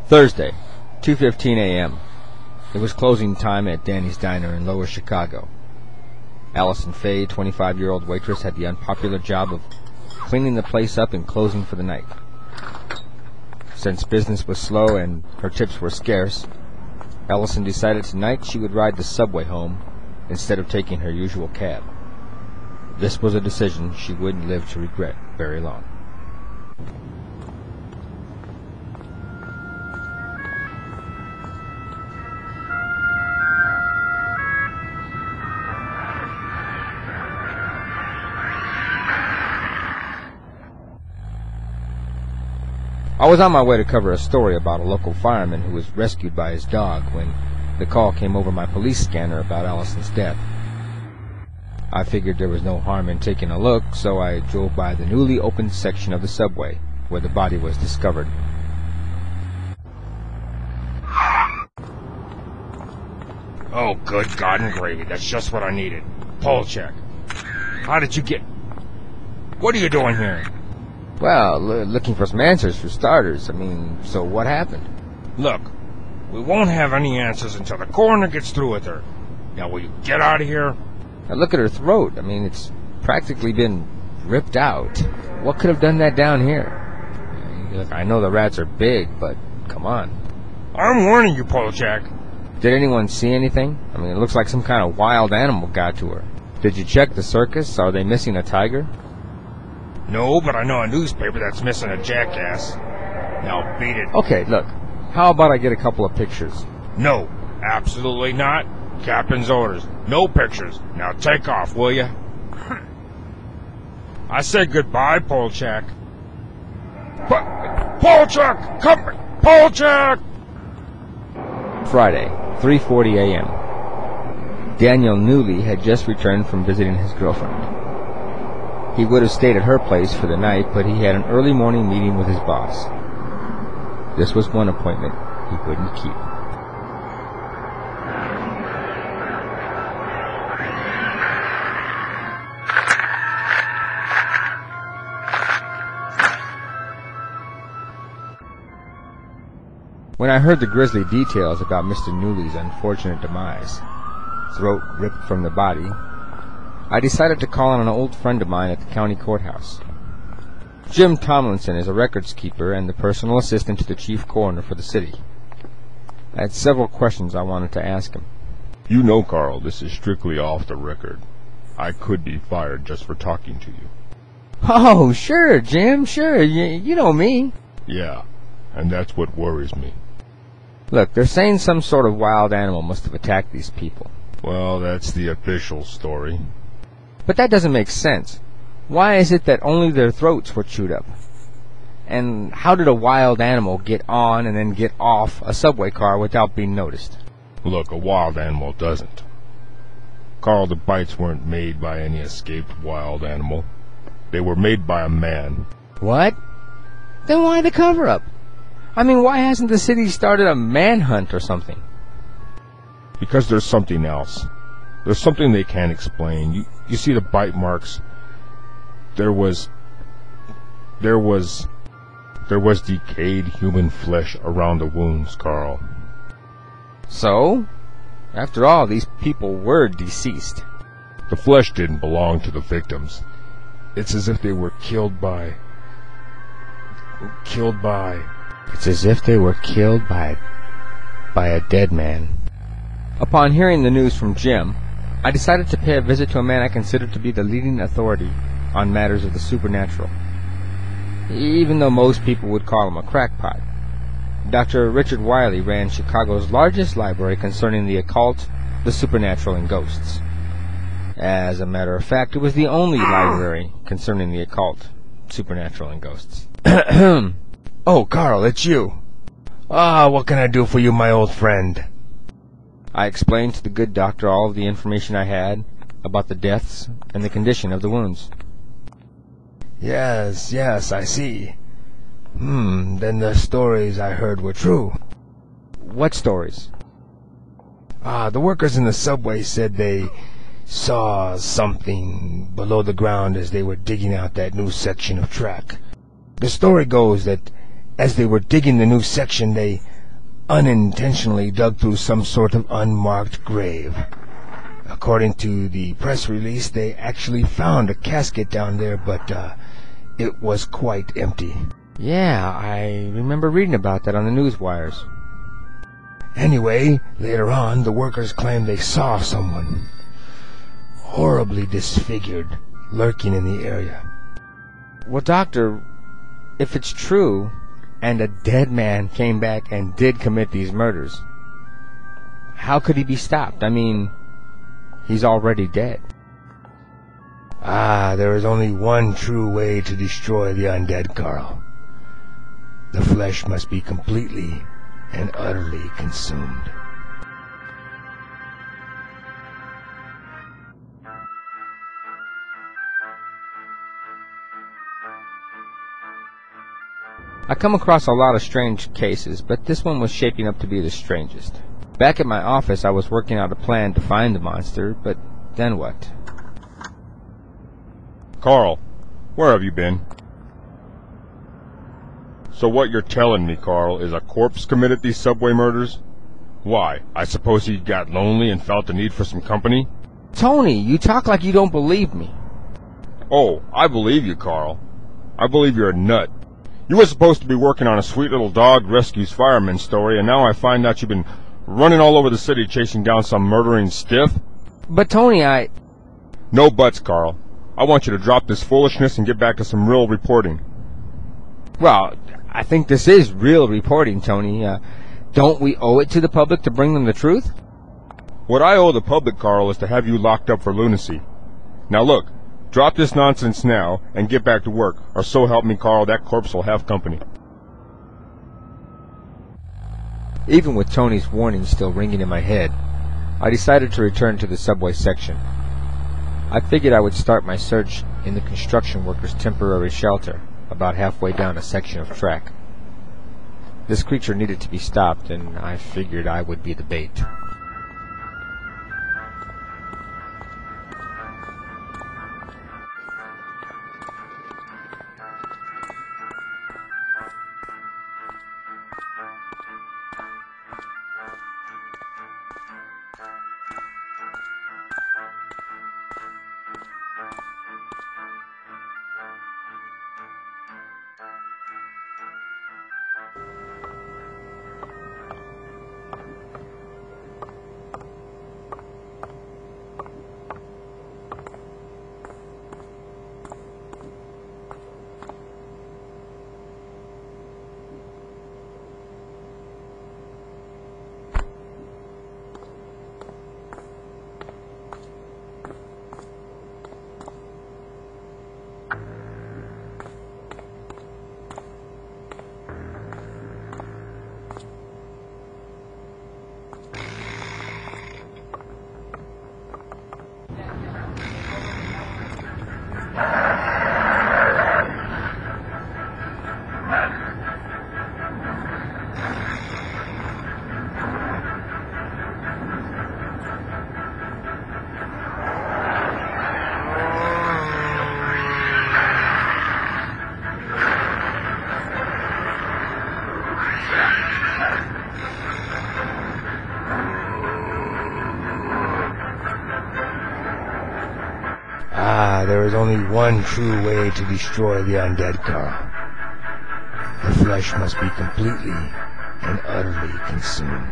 Thursday, 2:15 a.m. It was closing time at Danny's Diner in Lower Chicago. Allison Fay, 25-year-old waitress, had the unpopular job of cleaning the place up and closing for the night. Since business was slow and her tips were scarce, Allison decided tonight she would ride the subway home instead of taking her usual cab. This was a decision she wouldn't live to regret very long. I was on my way to cover a story about a local fireman who was rescued by his dog when the call came over my police scanner about Allison's death. I figured there was no harm in taking a look, so I drove by the newly opened section of the subway where the body was discovered. Oh, good God and gravy, that's just what I needed. Poll check. How did you get... What are you doing here? Well, looking for some answers for starters. So what happened? Look, we won't have any answers until the coroner gets through with her. Now, will you get out of here? Now look at her throat. It's practically been ripped out. What could have done that down here? Look, I know the rats are big, but come on. I'm warning you, Polchak. Did anyone see anything? It looks like some kind of wild animal got to her. Did you check the circus? Are they missing a tiger? No, but I know a newspaper that's missing a jackass. Now beat it. Okay, look. How about I get a couple of pictures? No, absolutely not. Captain's orders. No pictures. Now take off, will you? I said goodbye, Polchak. Polchak! Come! Polchak! Friday, 3:40 a.m. Daniel Newley had just returned from visiting his girlfriend. He would have stayed at her place for the night, but he had an early morning meeting with his boss. This was one appointment he wouldn't keep. When I heard the grisly details about Mr. Newley's unfortunate demise, throat ripped from the body, I decided to call on an old friend of mine at the county courthouse. Jim Tomlinson is a records keeper and the personal assistant to the chief coroner for the city. I had several questions I wanted to ask him. You know, Carl, this is strictly off the record. I could be fired just for talking to you. Oh, sure, Jim, sure. You know me. Yeah, and that's what worries me. Look, they're saying some sort of wild animal must have attacked these people. Well, that's the official story. But that doesn't make sense. Why is it that only their throats were chewed up? And how did a wild animal get on and then get off a subway car without being noticed? Look, a wild animal doesn't. Carl, the bites weren't made by any escaped wild animal. They were made by a man. What? Then why the cover-up? Why hasn't the city started a manhunt or something? Because there's something else. There's something they can't explain. You see the bite marks? There was decayed human flesh around the wounds, Carl. So? After all, these people were deceased. The flesh didn't belong to the victims. It's as if they were killed by... It's as if they were killed by a dead man. Upon hearing the news from Jim, I decided to pay a visit to a man I considered to be the leading authority on matters of the supernatural, even though most people would call him a crackpot. Dr. Richard Wiley ran Chicago's largest library concerning the occult, the supernatural, and ghosts. As a matter of fact, it was the only library concerning the occult, supernatural, and ghosts. Oh, Carl, it's you. What can I do for you, my old friend? I explained to the good doctor all of the information I had about the deaths and the condition of the wounds. Yes, I see. Then the stories I heard were true. What stories? The workers in the subway said they saw something below the ground as they were digging out that new section of track. The story goes that as they were digging the new section, they unintentionally dug through some sort of unmarked grave. According to the press release, they actually found a casket down there, but it was quite empty. Yeah, I remember reading about that on the news wires. Anyway, later on, the workers claimed they saw someone horribly disfigured lurking in the area. Well, Doctor, if it's true, and a dead man came back and did commit these murders, how could he be stopped? I mean, he's already dead. There is only one true way to destroy the undead, Carl. The flesh must be completely and utterly consumed. I come across a lot of strange cases, but this one was shaping up to be the strangest. Back at my office, I was working out a plan to find the monster, but then what? Carl, where have you been? So what you're telling me, Carl, is a corpse committed these subway murders? Why, I suppose he got lonely and felt the need for some company? Tony, you talk like you don't believe me. Oh, I believe you, Carl. I believe you're a nut. You were supposed to be working on a sweet little dog rescues fireman story, and now I find out you've been running all over the city chasing down some murdering stiff? But Tony, No buts, Carl. I want you to drop this foolishness and get back to some real reporting. Well, I think this is real reporting, Tony. Don't we owe it to the public to bring them the truth? What I owe the public, Carl, is to have you locked up for lunacy. Now look, drop this nonsense now and get back to work, or so help me, Carl, that corpse will have company. Even with Tony's warning still ringing in my head, I decided to return to the subway section. I figured I would start my search in the construction workers' temporary shelter, about halfway down a section of track. This creature needed to be stopped, and I figured I would be the bait. There is only one true way to destroy the undead, Carl. The flesh must be completely and utterly consumed.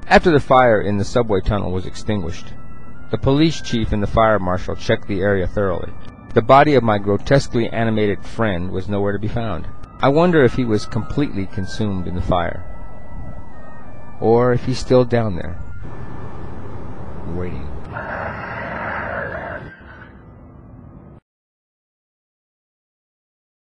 After the fire in the subway tunnel was extinguished, the police chief and the fire marshal checked the area thoroughly. The body of my grotesquely animated friend was nowhere to be found. I wonder if he was completely consumed in the fire. or if he's still down there, waiting.